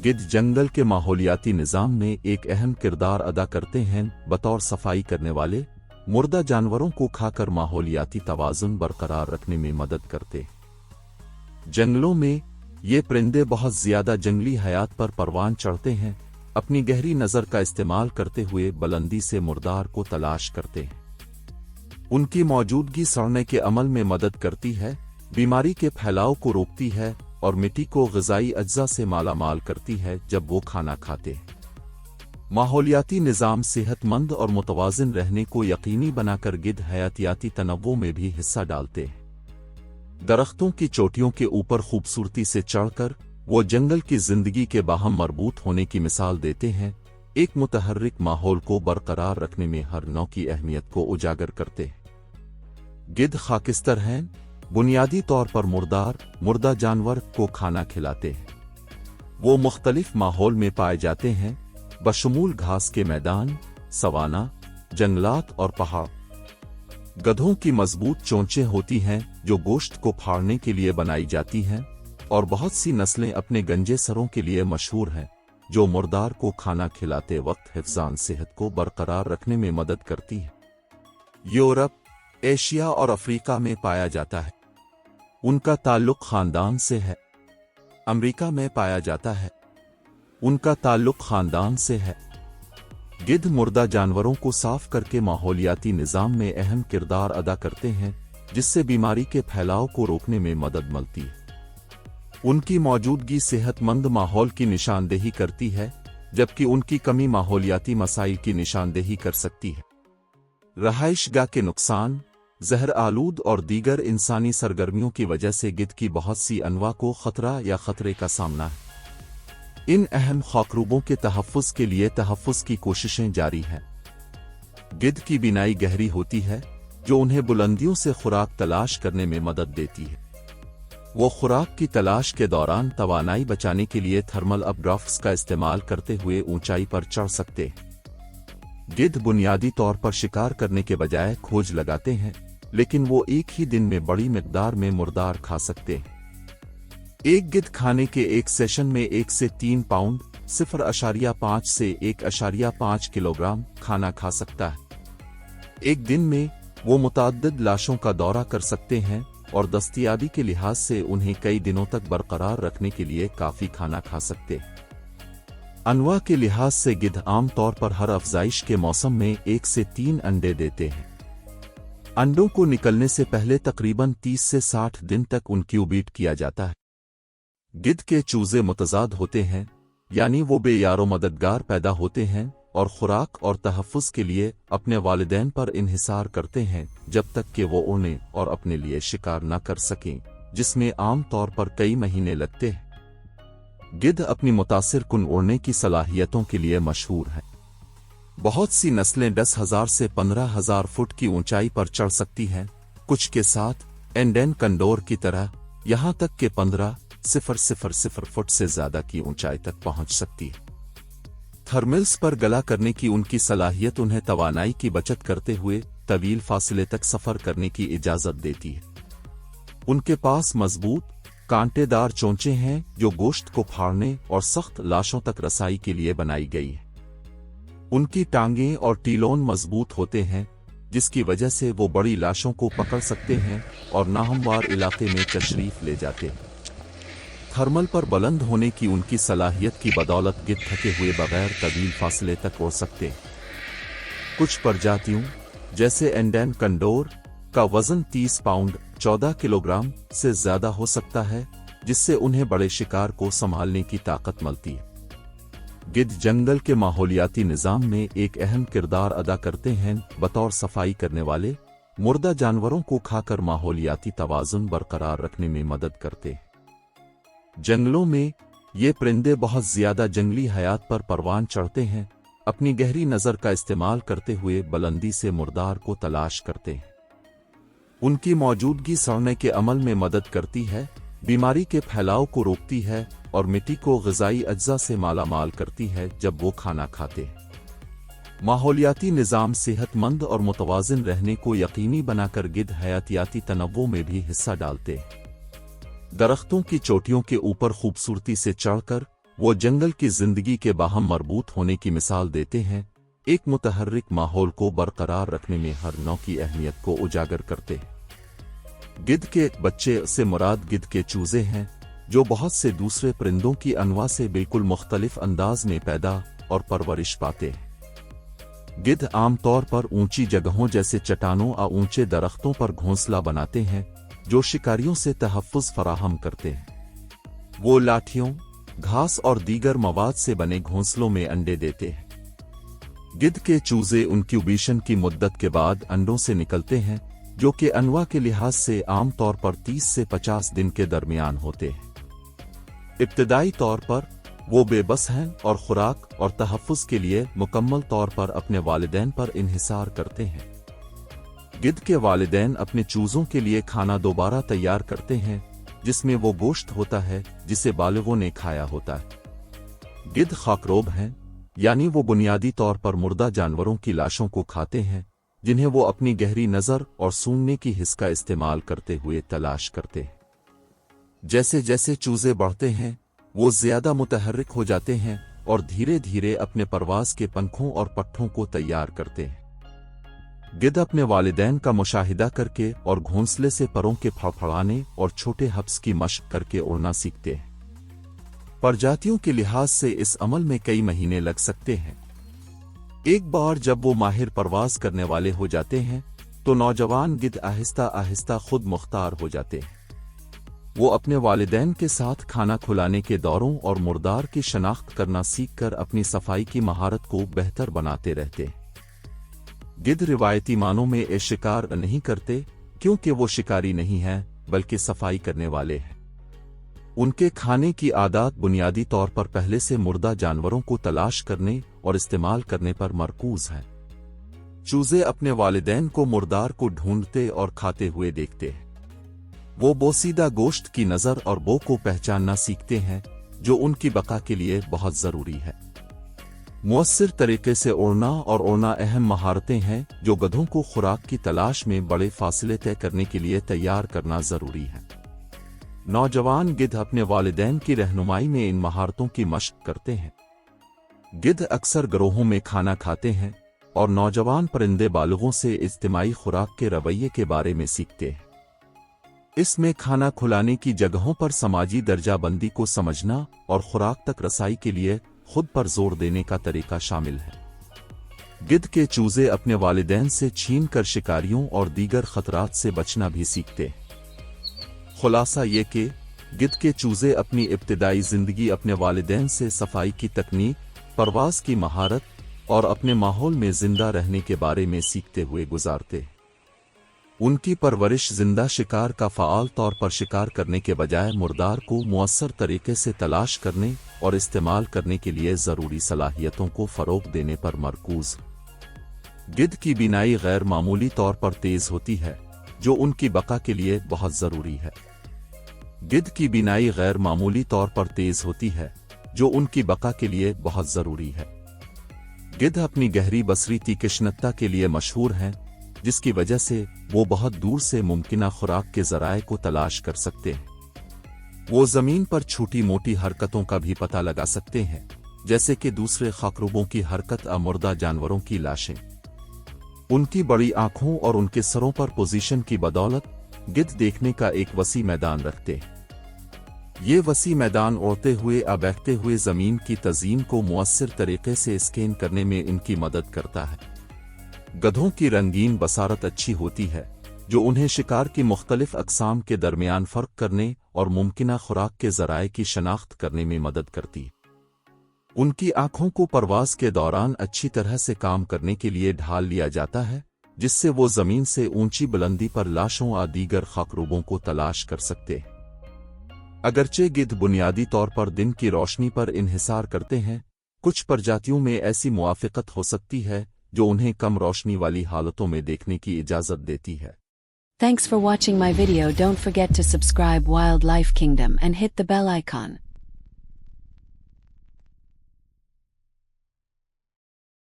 गिद्ध जंगल के माहौलियाती निज़ाम में एक अहम किरदार अदा करते हैं। बतौर सफाई करने वाले, मुर्दा जानवरों को खाकर माहौलियाती तवाज़ुन बरकरार रखने में मदद करते हैं। जंगलों में ये परिंदे बहुत ज़्यादा जंगली हयात पर परवान चढ़ते हैं, अपनी गहरी नज़र का इस्तेमाल करते हुए बुलंदी से मुर्दार को तलाश करते हैं। उनकी मौजूदगी सड़ने के अमल में मदद करती है, बीमारी के फैलाव को रोकती है और मिट्टी को ग़िज़ाई अज्जा से मालामाल करती है जब वो खाना खाते हैं। माहौलियाती निज़ाम सेहतमंद और मुतवाज़िन रहने को यकीनी बनाकर गिद्ध हयातियाती तनव्वुर में भी हिस्सा डालते हैं। दरख्तों की चोटियों के ऊपर खूबसूरती से चढ़कर वो जंगल की जिंदगी के बाहम मरबूत होने की मिसाल देते हैं, एक मुतहर्रिक माहौल को बरकरार रखने में हर नौ की अहमियत को उजागर करते हैं। गिद्ध खाकिस्तर हैं, बुनियादी तौर पर मुर्दा जानवर को खाना खिलाते हैं। वो मुख्तलिफ माहौल में पाए जाते हैं, बशमूल घास के मैदान, सवाना, जंगलात और पहाड़। गधों की मजबूत चोंचें होती हैं जो गोश्त को फाड़ने के लिए बनाई जाती हैं, और बहुत सी नस्लें अपने गंजे सरों के लिए मशहूर हैं जो मुर्दार को खाना खिलाते वक्त हिफ्ज़ान सेहत को बरकरार रखने में मदद करती हैं। यूरोप, एशिया और अफ्रीका में पाया जाता है। उनका ताल्लुक खानदान से है। अमेरिका में पाया जाता है। उनका ताल्लुक खानदान से है। गिद्ध मुर्दा जानवरों को साफ करके माहौलियाती निज़ाम में अहम किरदार अदा करते हैं, जिससे बीमारी के फैलाव को रोकने में मदद मिलती है। उनकी मौजूदगी सेहतमंद माहौल की निशानदेही करती है, जबकि उनकी कमी माहौलियाती मसाइल की निशानदेही कर सकती है। रहाइशगाह के नुकसान, जहर आलूद और दीगर इंसानी सरगर्मियों की वजह से गिद्ध की बहुत सी अनवा को खतरा या खतरे का सामना है। इन अहम खाकरूबों के तहफ़्फ़ुज़ के लिए तहफ़्फ़ुज़ की कोशिशें जारी हैं। गिद्ध की बीनाई गहरी होती है, जो उन्हें बुलंदियों से खुराक तलाश करने में मदद देती है। वो खुराक की तलाश के दौरान तवानाई बचाने के लिए थर्मल अपड्राफ्ट्स का इस्तेमाल करते हुए ऊंचाई पर चढ़ सकते हैं। गिद्ध बुनियादी तौर पर शिकार करने के बजाय खोज लगाते हैं, लेकिन वो एक ही दिन में बड़ी मिकदार में मुर्दार खा सकते हैं। एक गिद्ध खाने के एक सेशन में 1 से 3 पाउंड 0.5 से 1.5 किलोग्राम खाना खा सकता है। एक दिन में वो मुतअद्दिद लाशों का दौरा कर सकते हैं और दस्तयाबी के लिहाज से उन्हें कई दिनों तक बरकरार रखने के लिए काफ़ी खाना खा सकते हैं। अनवा के लिहाज से गिद्ध आम तौर पर हर अफजाइश के मौसम में 1 से 3 अंडे देते हैं। अंडों को निकलने से पहले तकरीबन 30 से 60 दिन तक इनक्यूबेट किया जाता है। गिद्ध के चूजे मुतजाद होते हैं, यानी वो बेयारो मददगार पैदा होते हैं और खुराक और तहफ़्फ़ुज़ के लिए अपने वालिदैन पर इन्हिसार करते हैं जब तक कि वो उड़ने और अपने लिए शिकार न कर सकें, जिसमें आम तौर पर कई महीने लगते हैं। गिद्ध अपनी मुतासिर कुन उड़ने की सलाहियतों के लिए मशहूर है। बहुत सी नस्लें 10,000 से 15,000 फुट की ऊंचाई पर चढ़ सकती हैं, कुछ के साथ एंडेन कंडोर की तरह, यहां तक कि 15,000 फुट से ज्यादा की ऊंचाई तक पहुंच सकती है। थर्मल्स पर गला करने की उनकी सलाहियत उन्हें तवानाई की बचत करते हुए तवील फासले तक सफर करने की इजाजत देती है। उनके पास मजबूत, कांटेदार चोंचें हैं जो गोश्त को फाड़ने और सख्त लाशों तक रसाई के लिए बनाई गई है। उनकी टांगें और टीलोन मजबूत होते हैं, जिसकी वजह से वो बड़ी लाशों को पकड़ सकते हैं और नाहमवार इलाके में तशरीफ ले जाते हैं। थर्मल पर बुलंद होने की उनकी सलाहियत की बदौलत गिद्ध थके हुए बगैर तवील फासले तक उड़ सकते हैं। कुछ प्रजातियों, जैसे एंडेन कंडोर, का वजन 30 पाउंड 14 किलोग्राम से ज्यादा हो सकता है, जिससे उन्हें बड़े शिकार को संभालने की ताकत मिलती है। गिद्ध जंगल के माहौलियाती निज़ाम में एक अहम किरदार अदा करते हैं। बतौर सफाई करने वाले, मुर्दा जानवरों को खाकर माहौलियाती तवाज़ुन बरकरार रखने में मदद करते हैं। जंगलों में ये परिंदे बहुत ज्यादा जंगली हयात पर परवान चढ़ते हैं, अपनी गहरी नज़र का इस्तेमाल करते हुए बुलंदी से मुर्दार को तलाश करते हैं। उनकी मौजूदगी सड़ने के अमल में मदद करती है, बीमारी के फैलाव को रोकती है और मिट्टी को ग़िज़ाई अज्जा से मालामाल करती है जब वो खाना खाते हैं। माहौलियाती निज़ाम सेहतमंद और मुतवाज़िन रहने को यकीनी बनाकर गिद्ध हयातियाती तनव्वुर में भी हिस्सा डालते हैं। दरख्तों की चोटियों के ऊपर खूबसूरती से चढ़कर वो जंगल की जिंदगी के बाहम मरबूत होने की मिसाल देते हैं, एक मुतहर्रिक माहौल को बरकरार रखने में हर नौ की अहमियत को उजागर करते हैं। गिद्ध के बच्चे से मुराद गिद्ध के चूजे हैं, जो बहुत से दूसरे परिंदों की अनवा से बिल्कुल मुख्तलिफ अंदाज में पैदा और परवरिश पाते हैं। गिद्ध आमतौर पर ऊंची जगहों जैसे चट्टानों और ऊंचे दरख्तों पर घोंसला बनाते हैं, जो शिकारियों से तहफ़्फ़ुज़ फराहम करते हैं। वो लाठियों, घास और दीगर मवाद से बने घोंसलों में अंडे देते हैं। गिद्ध के चूजे इंक्यूबेशन की मुद्दत के बाद अंडों से निकलते हैं, जो कि अनवा के लिहाज से आमतौर पर 30 से 50 दिन के दरमियान होते हैं। इब्तदाई तौर पर वो बेबस हैं और खुराक और तहफ़्फ़ुज़ के लिए मुकम्मल तौर पर अपने वालिदैन पर इन्हिसार करते हैं। गिद्ध के वालिदैन अपने चूजों के लिए खाना दोबारा तैयार करते हैं, जिसमें वो गोश्त होता है जिसे बालिगों ने खाया होता है। गिद्ध खाकरोब हैं, यानी वो बुनियादी तौर पर मुर्दा जानवरों की लाशों को खाते हैं, जिन्हें वो अपनी गहरी नज़र और सूंघने की हिस्स का इस्तेमाल करते हुए तलाश करते हैं। जैसे जैसे चूजे बढ़ते हैं, वो ज्यादा मुतहर्रिक हो जाते हैं और धीरे धीरे अपने परवास के पंखों और पट्ठों को तैयार करते हैं। गिद्ध अपने वालिदैन का मुशाहिदा करके और घोंसले से परों के फड़फड़ाने और छोटे हब्स की मशक करके उड़ना सीखते हैं। प्रजातियों के लिहाज से इस अमल में कई महीने लग सकते हैं। एक बार जब वो माहिर परवाज करने वाले हो जाते हैं, तो नौजवान गिद्ध आहिस्ता आहिस्ता खुद मुख्तार हो जाते हैं। वो अपने वालिदैन के साथ खाना खुलाने के दौरों और मुर्दार की शनाख्त करना सीखकर अपनी सफाई की महारत को बेहतर बनाते रहते हैं। गिद्ध रिवायती मानों में शिकार नहीं करते, क्योंकि वो शिकारी नहीं हैं बल्कि सफाई करने वाले हैं। उनके खाने की आदत बुनियादी तौर पर पहले से मुर्दा जानवरों को तलाश करने और इस्तेमाल करने पर मरकूज है। चूजे अपने वालिदैन को मुर्दार को ढूंढते और खाते हुए देखते हैं। वो बोसीदा गोश्त की नज़र और बो को पहचानना सीखते हैं, जो उनकी बका के लिए बहुत ज़रूरी है। मुअस्सिर तरीके से उड़ना और उड़ना अहम महारतें हैं, जो गधों को खुराक की तलाश में बड़े फासले तय करने के लिए तैयार करना ज़रूरी है। नौजवान गिद्ध अपने वालिदैन की रहनुमाई में इन महारतों की मशक करते हैं। गिद्ध अक्सर ग्रोहों में खाना खाते हैं और नौजवान परिंदे बालगों से इज्तिमाई खुराक के रवैये के बारे में सीखते हैं। इसमें खाना खुलाने की जगहों पर समाजी दर्जाबंदी को समझना और खुराक तक रसाई के लिए खुद पर जोर देने का तरीका शामिल है। गिद्ध के चूजे अपने वालिदैन से छीन कर शिकारियों और दीगर खतरात से बचना भी सीखते हैं। खुलासा ये कि गिद्ध के चूजे अपनी इब्तिदाई जिंदगी अपने वालिदैन से सफाई की तकनीक, परवास की महारत और अपने माहौल में जिंदा रहने के बारे में सीखते हुए गुजारते। उनकी परवरिश जिंदा शिकार का फ़आल तौर पर शिकार करने के बजाय मुर्दार को मुअस्सर तरीके से तलाश करने और इस्तेमाल करने के लिए ज़रूरी सलाहियतों को फ़रोग़ देने पर मरकूज़। गिद्ध की बीनाई गैर मामूली तौर पर तेज़ होती है, जो उनकी बका के लिए बहुत ज़रूरी है। गिद्ध की बीनाई गैर मामूली तौर पर तेज़ होती है, जो उनकी बका के लिए बहुत ज़रूरी है। गिद्ध अपनी गहरी बसरी तीक्ष्णता के लिए मशहूर हैं, जिसकी वजह से वो बहुत दूर से मुमकिना खुराक के ज़राए को तलाश कर सकते हैं। वो ज़मीन पर छोटी मोटी हरकतों का भी पता लगा सकते हैं, जैसे कि दूसरे खाकरूबों की हरकत या मुर्दा जानवरों की लाशें। उनकी बड़ी आंखों और उनके सरों पर पोजीशन की बदौलत गिद्ध देखने का एक वसी मैदान रखते हैं। ये वसी मैदान उड़ते हुए या बैठते हुए ज़मीन की तज़ीन को मुअस्सिर तरीके से स्कैन करने में इनकी मदद करता है। गधों की रंगीन बसारत अच्छी होती है, जो उन्हें शिकार की मुख्तलिफ अक़साम के दरमियान फ़र्क करने और मुमकिना खुराक के ज़राए की शनाख्त करने में मदद करती है। उनकी आंखों को परवास के दौरान अच्छी तरह से काम करने के लिए ढाल लिया जाता है, जिससे वो ज़मीन से ऊंची बुलंदी पर लाशों या दीगर खाकरूबों को तलाश कर सकते हैं। अगरचे गिद्ध बुनियादी तौर पर दिन की रोशनी पर इन्हिसार करते हैं, कुछ प्रजातियों में ऐसी मुआफ़िक़त हो सकती है जो उन्हें कम रोशनी वाली हालतों में देखने की इजाज़त देती है। Thanks for watching my video. Don't forget to subscribe Wildlife Kingdom and hit the bell icon.